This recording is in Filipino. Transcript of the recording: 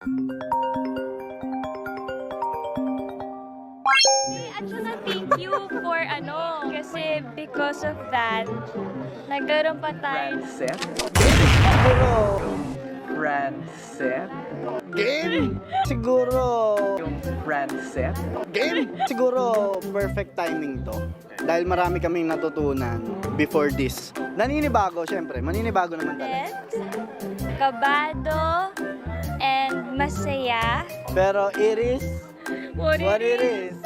At saka thank you for kasi because of that, nagkaroon pa tayo. Friendset? Siguro, Friendset? game? Siguro, Yung friendset? game? Siguro, perfect timing to. Dahil marami kaming natutunan before this. Naninibago, syempre. Maninibago naman talaga. Yes, kabado, and masaya. Pero it is What what it is.